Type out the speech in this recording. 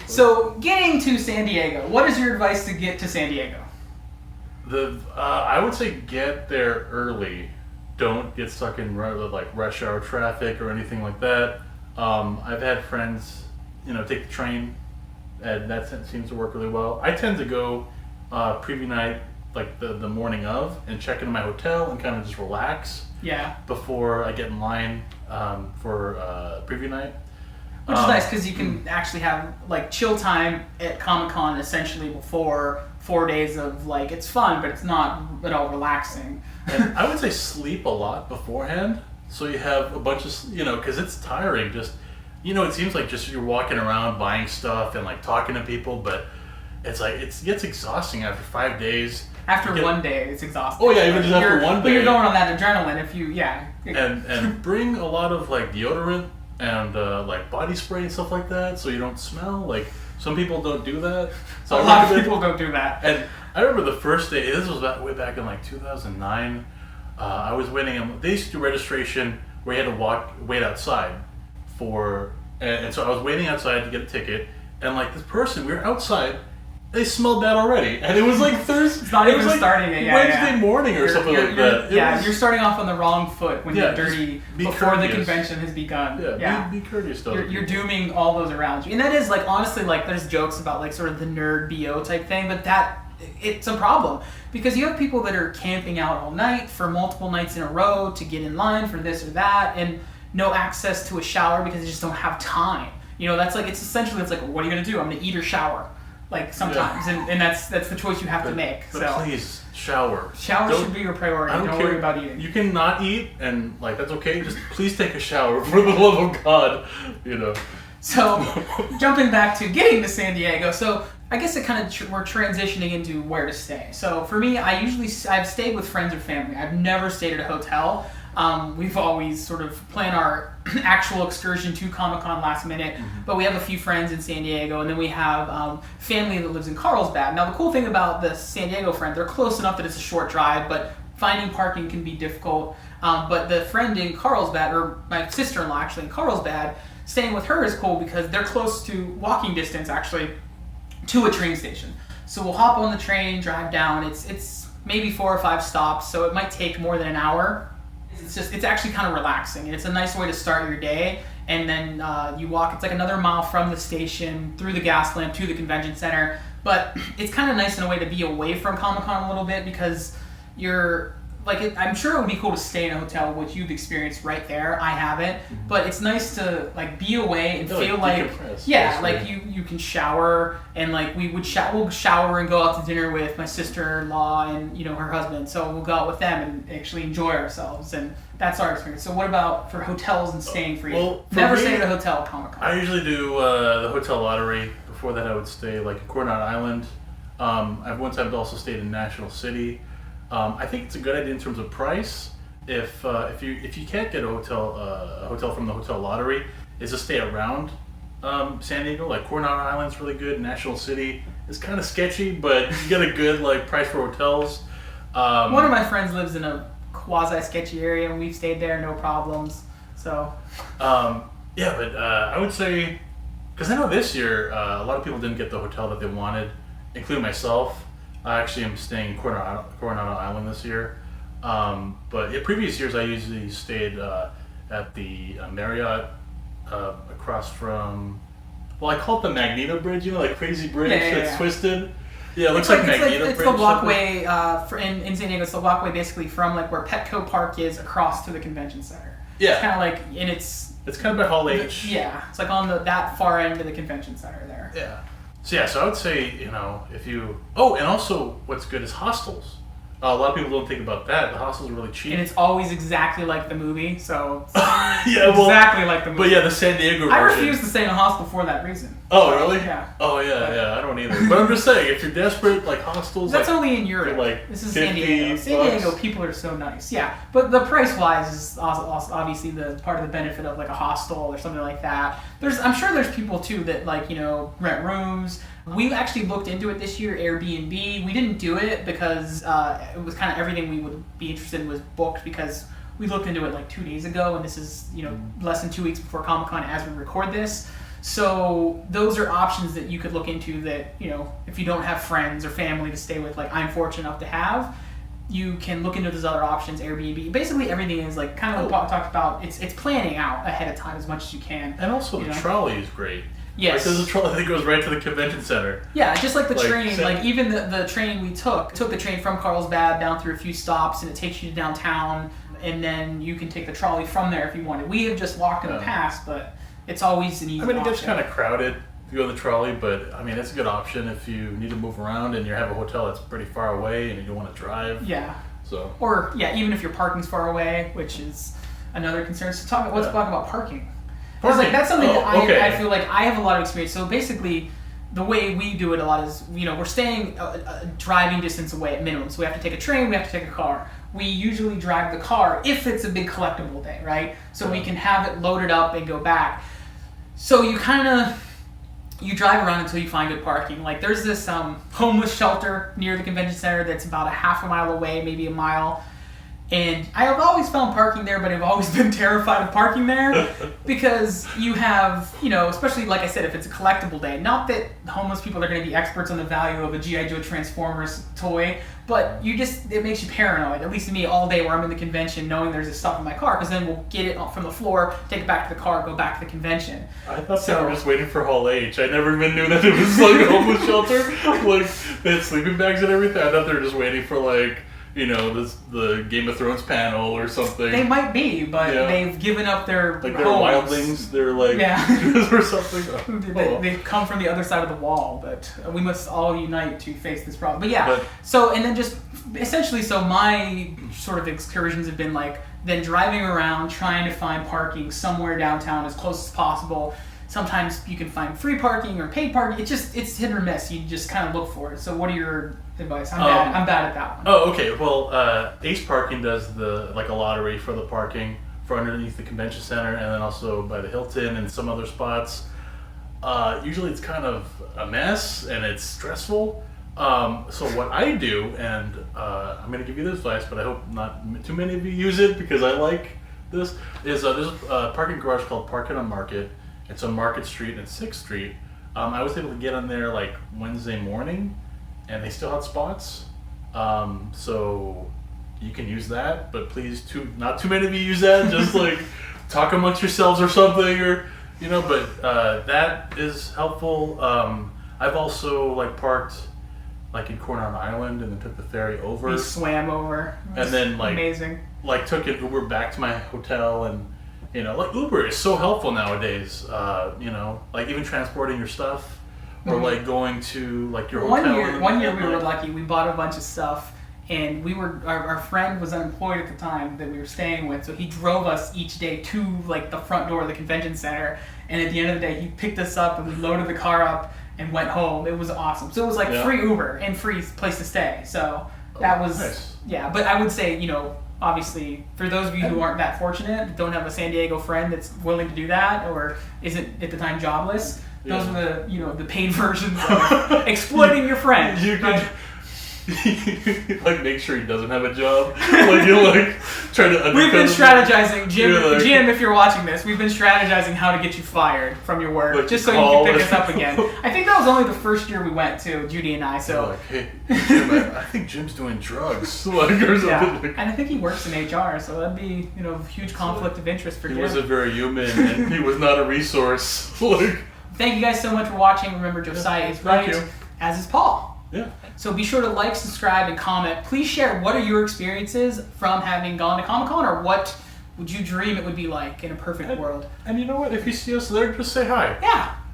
So, getting to San Diego, what is your advice to get to San Diego? I would say get there early. Don't get stuck in like rush hour traffic or anything like that. I've had friends, take the train, and that seems to work really well. I tend to go preview night like the morning of and check into my hotel and kind of just relax. Yeah. Before I get in line for preview night. Which is nice because you can actually have like chill time at Comic-Con essentially before 4 days of like, it's fun, but it's not at all relaxing. And I would say sleep a lot beforehand. So you have a bunch of, because it's tiring. Just, it seems like just you're walking around buying stuff and like talking to people, but it's like, it gets exhausting after 5 days. After 1 day, it's exhausting. Oh yeah, even just after 1 day. But you're going on that adrenaline if you, And bring a lot of like deodorant and like body spray and stuff like that so you don't smell. Like some people don't do that. So a lot of people don't do that. And I remember the first day, this was way back in like 2009. I was waiting, they used to do registration where you had to wait outside and so I was waiting outside to get a ticket, and like this person, we were outside, they smelled that already, and it was like Thursday. It's not even starting it. Wednesday morning or something like that. You're starting off on the wrong foot when you're dirty before the convention has begun. Be courteous to You're dooming all those around you, and that is like honestly like there's jokes about like sort of the nerd BO type thing, but it's a problem because you have people that are camping out all night for multiple nights in a row to get in line for this or that, and no access to a shower because they just don't have time. That's like it's like what are you gonna do? I'm gonna eat or shower. Like sometimes, and that's the choice you have to make. But please, shower. Shower should be your priority. Don't worry about eating. You can not eat, and like that's okay. Just please take a shower for the love of God. So, jumping back to getting to San Diego. So I guess it kind of we're transitioning into where to stay. So for me, I've stayed with friends or family. I've never stayed at a hotel. We've always sort of planned our actual excursion to Comic-Con last minute, but we have a few friends in San Diego, and then we have family that lives in Carlsbad. Now, the cool thing about the San Diego friend, they're close enough that it's a short drive, but finding parking can be difficult. But the friend in Carlsbad, or my sister-in-law actually in Carlsbad, staying with her is cool because they're close to walking distance, actually, to a train station. So we'll hop on the train, drive down. It's maybe 4 or 5 stops, so it might take more than an hour. It's actually kind of relaxing, and it's a nice way to start your day. And then you walk, it's like another mile from the station, through the gas lamp to the convention center. But it's kind of nice in a way to be away from Comic-Con a little bit because you're, like, I'm sure it would be cool to stay in a hotel, which you've experienced right there. I haven't, but it's nice to like be away and feel like you can shower, and like we'll shower and go out to dinner with my sister-in-law and her husband. So we'll go out with them and actually enjoy ourselves, and that's our experience. So what about for hotels and staying for you? Well, never stayed at a hotel at Comic-Con. I usually do the hotel lottery. Before that, I would stay like in Coronado Island. I've one time also stayed in National City. I think it's a good idea in terms of price. If you can't get a hotel from the hotel lottery, is to stay around San Diego. Like Coronado Island's really good. National City is kind of sketchy, but you get a good like price for hotels. One of my friends lives in a quasi sketchy area, and we've stayed there no problems. So. But I would say, because I know this year a lot of people didn't get the hotel that they wanted, including myself. I actually am staying in Coronado Island this year. But previous years I usually stayed at the Marriott across from, I call it the Magneto Bridge, like crazy bridge that's twisted. Yeah, it looks like Magneto Bridge. It's the walkway in San Diego. It's the walkway basically from like where Petco Park is across to the convention center. Yeah. It's kind of like, and it's kind of by Hall H. Yeah, it's like on that far end of the convention center there. Yeah. So I would say, if you... Oh, and also what's good is hostels. A lot of people don't think about that. The hostels are really cheap. And it's always exactly like the movie, so... exactly like the movie. But yeah, the San Diego version. I refuse to stay in a hostel for that reason. Oh, really? Yeah. Oh, yeah, I don't either. But I'm just saying, if you're desperate, like hostels... That's only in Europe. Like this is San Diego. San Diego, people are so nice. Yeah, but the price-wise is obviously the part of the benefit of like a hostel or something like that. I'm sure there's people, too, that like, rent rooms... We actually looked into it this year, Airbnb. We didn't do it because it was kind of everything we would be interested in was booked because we looked into it like 2 days ago, and this is less than 2 weeks before Comic-Con as we record this. So those are options that you could look into that, if you don't have friends or family to stay with, like I'm fortunate enough to have, you can look into those other options, Airbnb. Basically everything is like kind of like what we talked about. It's planning out ahead of time as much as you can. And also the trolley is great. Yes. Like there's a trolley that goes right to the convention center. Yeah, just like the train. Like even the train we took the train from Carlsbad down through a few stops, and it takes you to downtown, and then you can take the trolley from there if you wanted. We have just walked in the past, but it's always an easy option. It gets kind of crowded if you go on the trolley, but it's a good option if you need to move around and you have a hotel that's pretty far away and you don't want to drive. Yeah. So. Or even if your parking's far away, which is another concern. So let's talk about parking. Because that's something that I feel like I have a lot of experience. So basically, the way we do it a lot is, we're staying a driving distance away at minimum. So we have to take a train, we have to take a car. We usually drive the car if it's a big collectible day, right? So we can have it loaded up and go back. So you drive around until you find good parking. Like there's this homeless shelter near the convention center that's about a half a mile away, maybe a mile. And I have always found parking there, but I've always been terrified of parking there because you have, especially like I said, if it's a collectible day, not that homeless people are going to be experts on the value of a G.I. Joe Transformers toy, but it makes you paranoid, at least to me, all day where I'm in the convention knowing there's a stuff in my car, because then we'll get it from the floor, take it back to the car, go back to the convention. I thought they were just waiting for Hall H. I never even knew that it was like a homeless shelter. Like, they had sleeping bags and everything. I thought they were just waiting for the Game of Thrones panel or something. They might be, but they've given up their like their wildlings. They're like or something. They've come from the other side of the wall, but we must all unite to face this problem. But and then just essentially, my sort of excursions have been like then driving around trying to find parking somewhere downtown as close as possible. Sometimes you can find free parking or paid parking. It's hit or miss. You just kind of look for it. So what are your advice? I'm bad at that one. Oh, okay. Well, Ace Parking does a lottery for the parking for underneath the convention center, and then also by the Hilton and some other spots. Usually it's kind of a mess and it's stressful. So what I do, and I'm going to give you this advice, but I hope not too many of you use it because I like this, is there's a parking garage called Parking on Market. It's on Market Street and 6th Street. I was able to get on there like Wednesday morning, and they still had spots. So you can use that, but please, not too many of you use that. Just like talk amongst yourselves or something, or But that is helpful. I've also parked in Coronado Island and then took the ferry over. We swam over. And then amazing. Took an Uber back to my hotel and. Uber is so helpful nowadays. Even transporting your stuff, or going to your hotel. One year we were lucky. We bought a bunch of stuff, and our friend was unemployed at the time that we were staying with, so he drove us each day to the front door of the convention center. And at the end of the day, he picked us up and we loaded the car up and went home. It was awesome. So it was free Uber and free place to stay. So that was nice. Yeah. But I would say obviously, for those of you who aren't that fortunate, don't have a San Diego friend that's willing to do that, or isn't at the time jobless, those are the paid versions of exploiting your friend. You can make sure he doesn't have a job. Try to. We've been strategizing, Jim. Jim, if you're watching this, we've been strategizing how to get you fired from your work, just so you can pick us up again. I think that was only the first year we went to, Judy and I. So hey, Jim, I think Jim's doing drugs, or something. Yeah, and I think he works in HR, so that'd be a huge conflict of interest for Jim. He wasn't very human, and he was not a resource. Thank you guys so much for watching. Remember, Josiah is right, as is Paul. Yeah. So be sure to like, subscribe, and comment. Please share what are your experiences from having gone to Comic-Con, or what would you dream it would be like in a perfect world. And you know what? If you see us there, just say hi. Yeah.